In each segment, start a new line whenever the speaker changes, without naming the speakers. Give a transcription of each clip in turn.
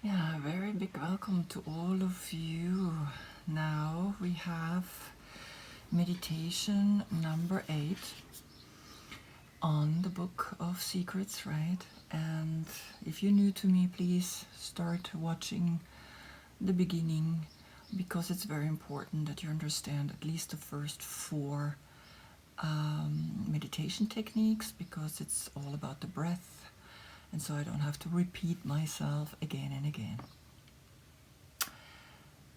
Yeah, very big welcome to all of you. Now we have meditation number 8 on the Book of Secrets, right? And if you're new to me, please start watching the beginning because it's very important that you understand at least the first 4 meditation techniques because it's all about the breath. And so I don't have to repeat myself again and again.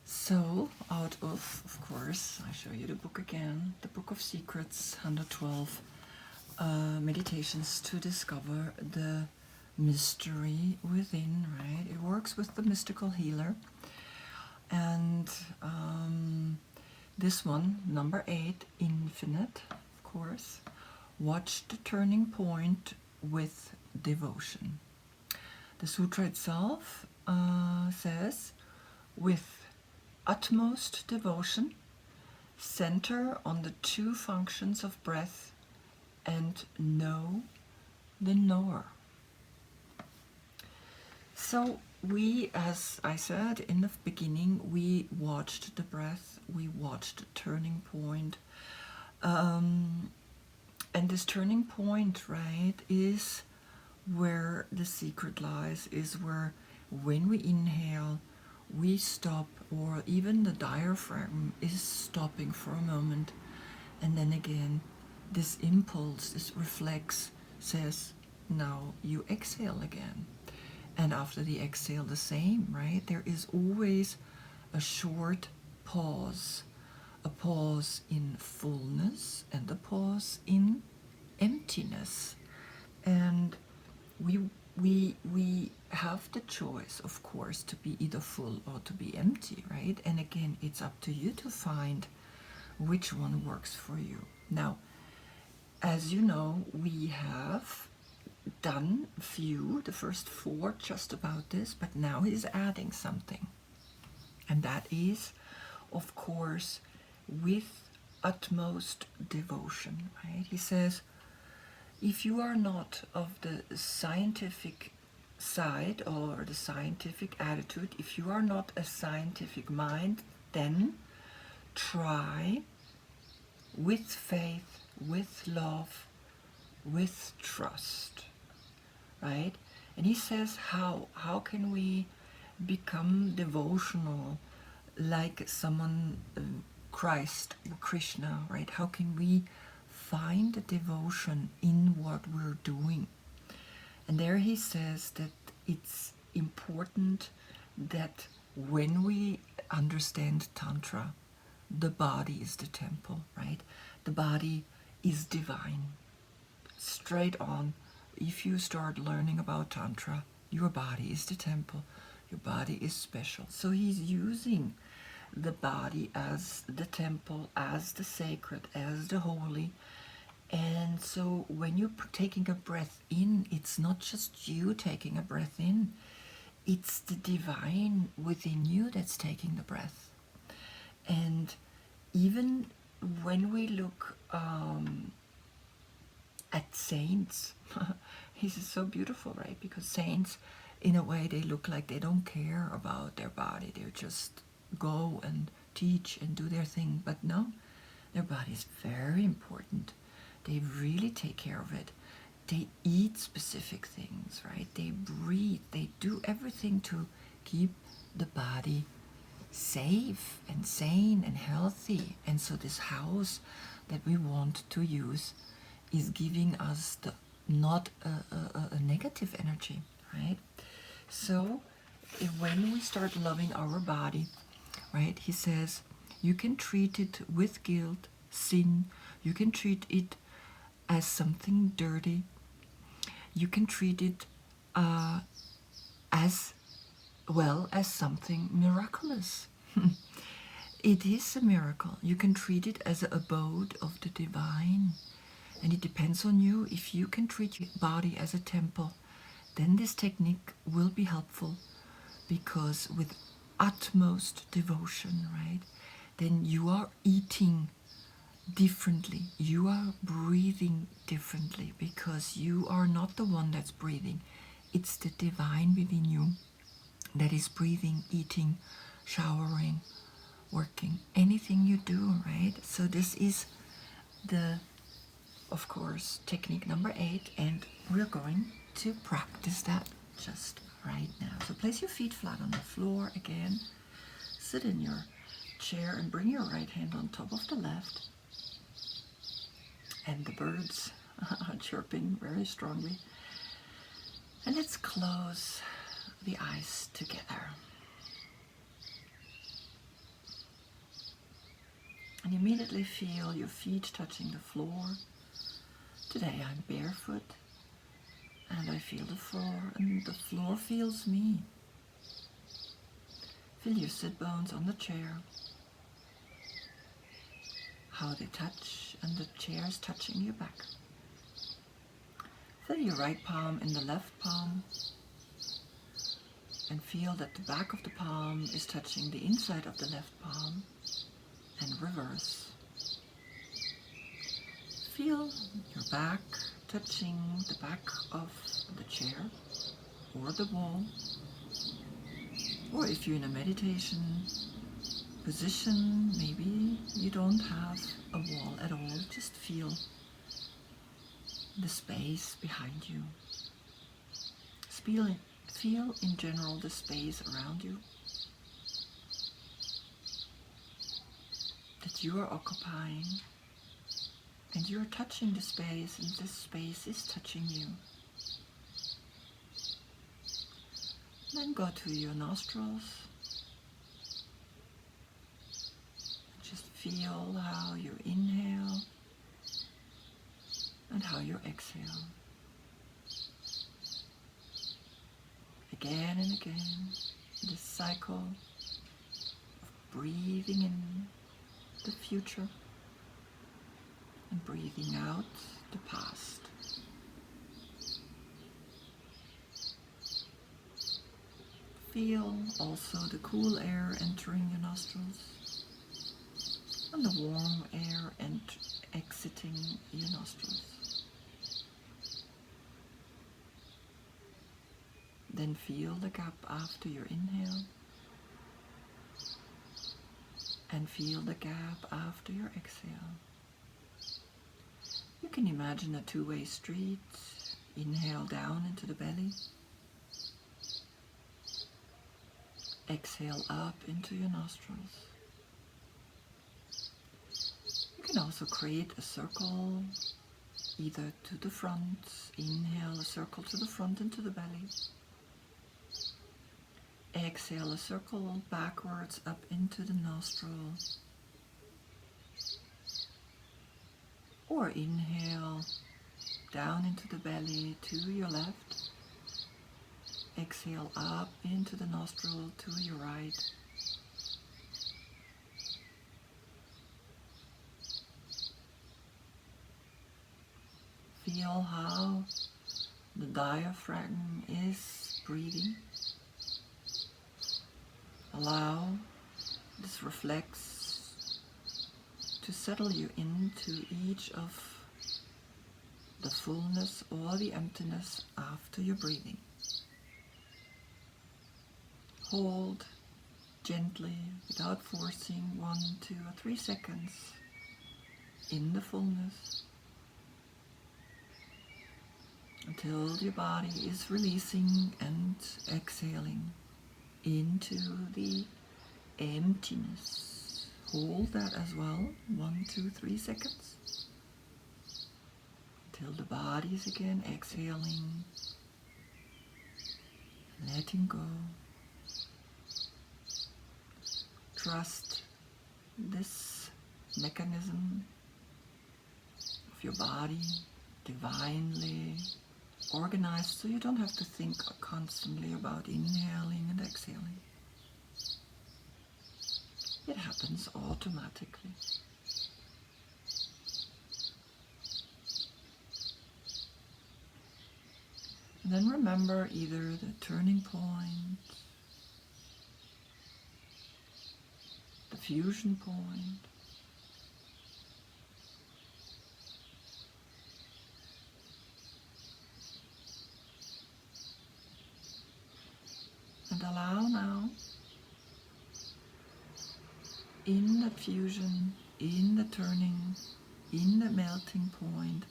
So, out of course, I show you the book again, the Book of Secrets, 112 meditations to discover the mystery within, right? It works with the mystical healer. And this one, number 8, infinite, of course, watch the turning point with devotion. The sutra itself says, with utmost devotion, center on the 2 functions of breath and know the knower. So we, as I said in the beginning, we watched the breath, we watched the turning point. And this turning point, right, is where the secret lies, is where when we inhale, we stop, or even the diaphragm is stopping for a moment. And then again, this impulse, this reflex says, now you exhale again. And after the exhale, the same, right? There is always a short pause. A pause in fullness and a pause in emptiness. And we have the choice, of course, to be either full or to be empty, right? And again, it's up to you to find which one works for you. Now, as you know, we have done the first 4 just about this, but now he's adding something. And that is, of course, with utmost devotion, right? He says, if you are not of the scientific side or the scientific attitude, if you are not a scientific mind, then try with faith, with love, with trust, right? And he says, how can we become devotional like someone, Christ, Krishna, right? How can we find the devotion in what we're doing? And there he says that it's important that when we understand Tantra, the body is the temple, right? The body is divine. Straight on, if you start learning about Tantra, your body is the temple. Your body is special. So he's using the body as the temple, as the sacred, as the holy. And so when you're taking a breath in, it's not just you taking a breath in, it's the divine within you that's taking the breath. And even when we look at saints, this is so beautiful, right? Because saints, in a way, they look like they don't care about their body. They just go and teach and do their thing. But no, their body is very important. They really take care of it. They eat specific things, right? They breathe. They do everything to keep the body safe and sane and healthy. And so this house that we want to use is giving us not a negative energy, right? So when we start loving our body, right, he says, you can treat it with guilt, sin. You can treat it as something dirty. You can treat it as well as something miraculous. It is a miracle. You can treat it as an abode of the divine. And it depends on you. If you can treat your body as a temple, then this technique will be helpful, because with utmost devotion, right, then you are eating differently. You are breathing differently, because you are not the one that's breathing. It's the divine within you. That is breathing, eating, showering, working, anything you do, right? So this is of course, technique number 8, and we're going to practice that just right now. So place your feet flat on the floor again. Sit in your chair and bring your right hand on top of the left. And the birds are chirping very strongly. And let's close the eyes together. And immediately feel your feet touching the floor. Today I'm barefoot, and I feel the floor, and the floor feels me. Feel your sit bones on the chair, how they touch, and the chair is touching your back. Feel your right palm in the left palm, and feel that the back of the palm is touching the inside of the left palm, and reverse. Feel your back touching the back of the chair or the wall, or if you're in a meditation position, maybe you don't have a wall at all, just feel the space behind you. Feel in general the space around you that you are occupying. And you're touching the space, and this space is touching you. Then go to your nostrils. Just feel how you inhale and how you exhale. Again and again, this cycle of breathing in the future and breathing out the past. Feel also the cool air entering your nostrils and the warm air exiting your nostrils. Then feel the gap after your inhale and feel the gap after your exhale. You can imagine a two-way street. Inhale down into the belly. Exhale up into your nostrils. You can also create a circle, either to the front. Inhale a circle to the front into the belly. Exhale a circle backwards up into the nostril. Or inhale down into the belly to your left. Exhale up into the nostril to your right. Feel how the diaphragm is breathing. Allow this reflex to settle you into each of the fullness or the emptiness after your breathing. Hold gently, without forcing, 1, 2, or 3 seconds in the fullness until your body is releasing and exhaling into the emptiness. Hold that as well, 1, 2, 3 seconds, until the body is again exhaling, letting go. Trust this mechanism of your body, divinely organized, so you don't have to think constantly about inhaling and exhaling. It happens automatically. And then remember either the turning point, the fusion point, and allow now, in that fusion, in the turning, in the melting point,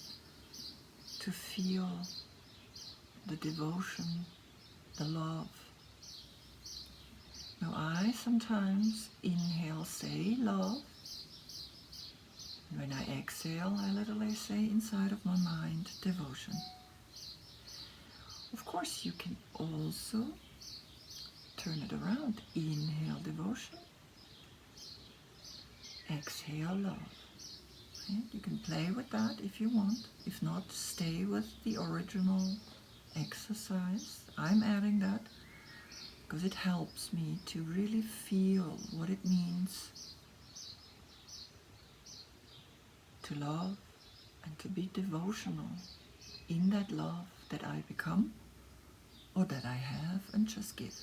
to feel the devotion, the love. Now I sometimes inhale, say love. When I exhale, I literally say inside of my mind, devotion. Of course, you can also turn it around. Inhale, devotion. Exhale, love. Okay? You can play with that if you want. If not, stay with the original exercise. I'm adding that because it helps me to really feel what it means to love and to be devotional in that love that I become or that I have and just give.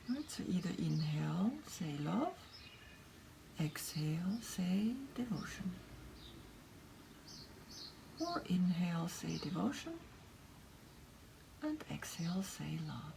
Right, so either inhale, say love, exhale, say devotion. Or inhale, say devotion, and exhale, say love.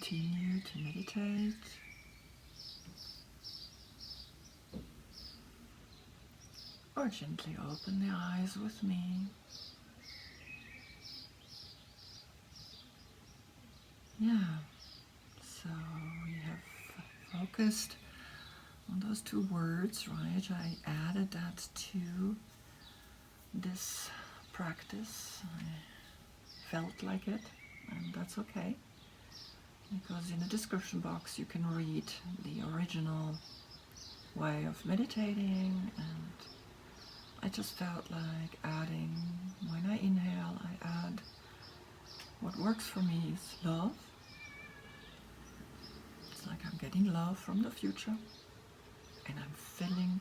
continue to meditate. Or gently open the eyes with me. Yeah, so we have focused on those two words, right? I added that to this practice. I felt like it, and that's okay. Because in the description box you can read the original way of meditating, and I just felt like adding, when I inhale, I add what works for me is love. It's like I'm getting love from the future, and I'm filling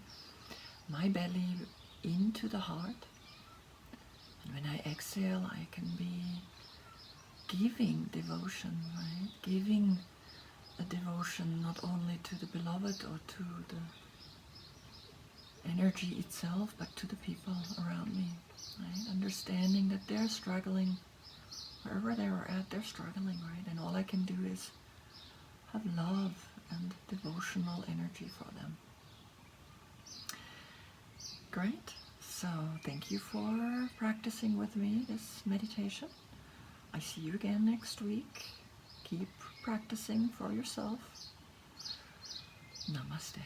my belly into the heart. And when I exhale, I can be giving devotion, right? Giving a devotion not only to the beloved or to the energy itself, but to the people around me, right? Understanding that they're struggling, wherever they are at, they're struggling, right? And all I can do is have love and devotional energy for them. Great. So thank you for practicing with me this meditation. I see you again next week. Keep practicing for yourself. Namaste.